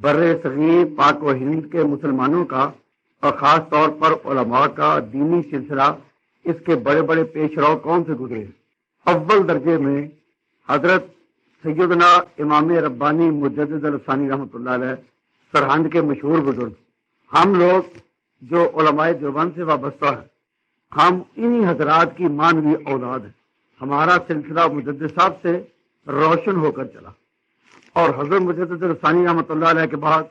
بر صغیر پاک و ہند کے مسلمانوں کا اور خاص طور پر علماء کا دینی سلسلہ اس کے بڑے بڑے پیش رو کون سے گزرے؟ اول درجے میں حضرت سیدنا امام ربانی مجدد الثانی رحمۃ اللہ علیہ سرہند کے مشہور بزرگ۔ ہم لوگ جو علماء دیوبند سے وابستہ ہیں، ہم انہی حضرات کی مانوی اولاد ہیں۔ ہمارا سلسلہ مجدد صاحب سے روشن ہو کر چلا، اور حضرت مجدد الثانی رحمۃ اللہ علیہ کے بعد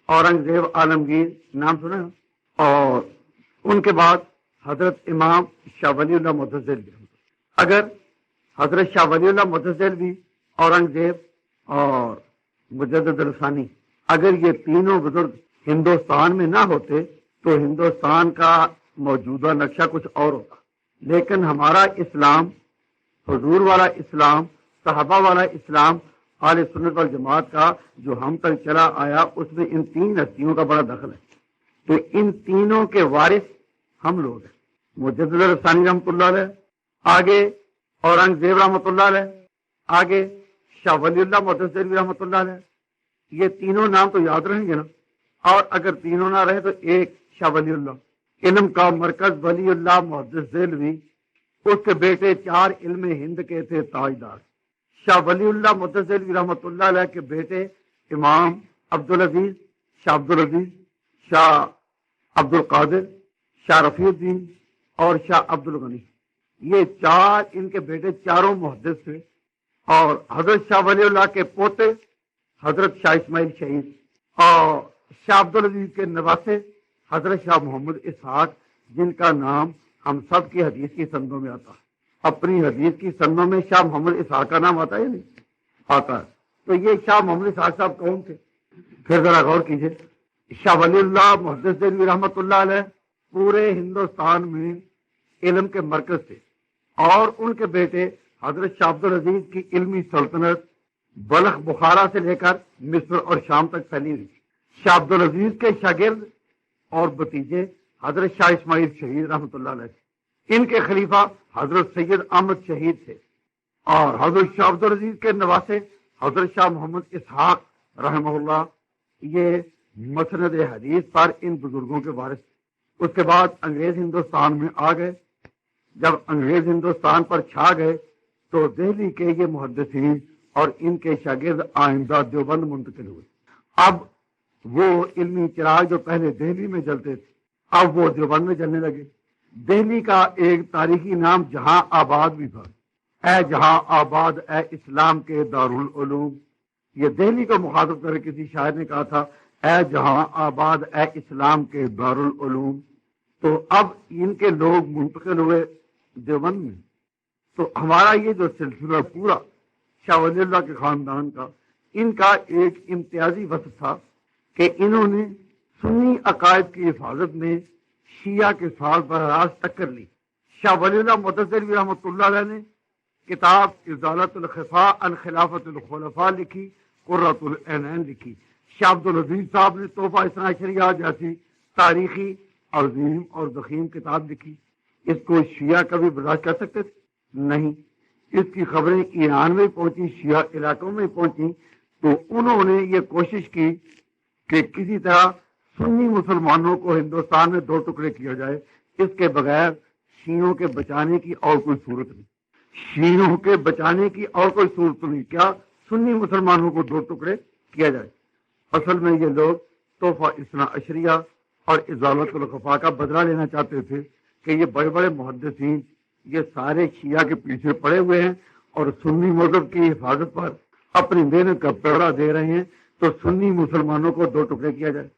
اورنگزیب عالمگیر نام سنا، اور ان کے بعد حضرت امام شاہ ولی اللہ متزل بھی۔ اگر حضرت شاہ ولی اللہ متزل بھی، اورنگزیب اور مجدد الثانی، اگر یہ تینوں بزرگ ہندوستان میں نہ ہوتے تو ہندوستان کا موجودہ نقشہ کچھ اور ہوتا۔ لیکن ہمارا اسلام، حضور والا اسلام، صحابہ والا اسلام، اہل سنت والجماعت کا جو ہم تک چلا آیا، اس میں ان تین ہستیوں کا بڑا دخل ہے۔ تو ان تینوں کے وارث ہم لوگ ہیں۔ مجدد الثانی رحمۃ اللہ علیہ، آگے اورنگزیب رحمۃ اللہ علیہ، آگے شاہ ولی اللہ متزل رحمۃ اللہ علیہ۔ یہ تینوں نام تو یاد رہیں گے نا، اور اگر تینوں نہ رہے تو ایک شاہ ولی اللہ، علم کا مرکز ولی اللہ محدث دہلوی، اس کے بیٹے چار علم ہند کے تھے تاجدار۔ شاہ ولی اللہ متزل رحمۃ اللہ علیہ کے بیٹے امام عبدالعزیز، شاہ عبدالعزیز، شاہ عبد القادر، شاہ رفیع الدین اور شاہ عبد الغنی، یہ چار ان کے بیٹے چاروں محدث تھے۔ اور حضرت شاہ ولی اللہ کے پوتے حضرت شاہ اسماعیل شہید، اور شاہ عبدالعزیز کے نواسے حضرت شاہ محمد اسحاق، جن کا نام ہم سب کی حدیث کی سندوں میں آتا ہے۔ اپنی حدیث کی سندوں میں شاہ محمد اسحاق کا نام آتا ہے یا نہیں آتا ہے؟ تو یہ شاہ محمد اسحاق صاحب کون تھے؟ پھر ذرا غور کیجئے۔ شاہ ولی اللہ محدث دہلوی رحمۃ اللہ علیہ پورے ہندوستان میں علم کے مرکز تھے، اور ان کے بیٹے حضرت شاہ عبدالعزیز کی علمی سلطنت بلخ بخارا سے لے کر مصر اور شام تک پھیلی ہوئی تھی۔ شاہ عبدالعزیز کے شاگرد اور بھتیجے حضرت شاہ اسماعیل شہید رحمۃ اللہ علیہ تھے۔ ان کے خلیفہ حضرت سید احمد شہید تھے، اور حضرت شاہ عبدالعزیز کے نواسے حضرت شاہ محمد اسحاق رحمہ اللہ، یہ مسند حدیث پر ان بزرگوں کے وارث تھے۔ اس کے بعد انگریز ہندوستان میں آ گئے۔ جب انگریز ہندوستان پر چھا گئے تو دہلی کے یہ محدثین اور ان کے شاگرد آئندہ دیوبند منتقل ہوئے۔ اب وہ علمی چراغ جو پہلے دہلی میں جلتے تھے، اب وہ دیوبند میں جلنے لگے۔ دہلی کا ایک تاریخی نام جہاں آباد بھی تھا۔ اے جہاں آباد اے اسلام کے دارالعلوم، یہ دہلی کو مخاطب کر کسی شاعر نے کہا تھا، اے جہاں آباد اے اسلام کے دارالعلوم۔ تو اب ان کے لوگ منتقل ہوئے دیوبند میں۔ تو ہمارا یہ جو سلسلہ پورا شاہ ولی اللہ کے خاندان کا، ان کا ایک امتیازی وصف تھا کہ انہوں نے سنی عقائد کی حفاظت میں شیعہ کے ساتھ براہ راست ٹکر لی۔ شاہ ولی اللہ متزل رحمۃ اللہ علیہ نے کتاب ازالت الخفاء عن خلافت الخلفاء لکھی، قرۃ العینین لکھی۔ شاہ عبدالعزیز صاحب نے تحفہ اثنا عشریہ جیسی تاریخی عظیم اور ضخیم کتاب لکھی۔ اس کو شیعہ کبھی برداشت کر سکتے تھے؟ نہیں۔ اس کی خبریں ایران میں پہنچی، شیعہ علاقوں میں پہنچی، تو انہوں نے یہ کوشش کی کہ کسی طرح سنی مسلمانوں کو ہندوستان میں دو ٹکڑے کیا جائے۔ اس کے بغیر شیعوں کے بچانے کی اور کوئی صورت نہیں، شیعوں کے بچانے کی اور کوئی صورت نہیں، کیا سنی مسلمانوں کو دو ٹکڑے کیا جائے۔ اصل میں یہ لوگ تحفہ اثنا عشریہ اور ازالت الخفاء کا بدلہ لینا چاہتے تھے کہ یہ بڑے بڑے محدثین یہ سارے شیعہ کے پیچھے پڑے ہوئے ہیں اور سنی مذہب کی حفاظت پر اپنی محنت کا پیڑا دے رہے ہیں، تو سنی مسلمانوں کو دو ٹکڑے کیا جائے۔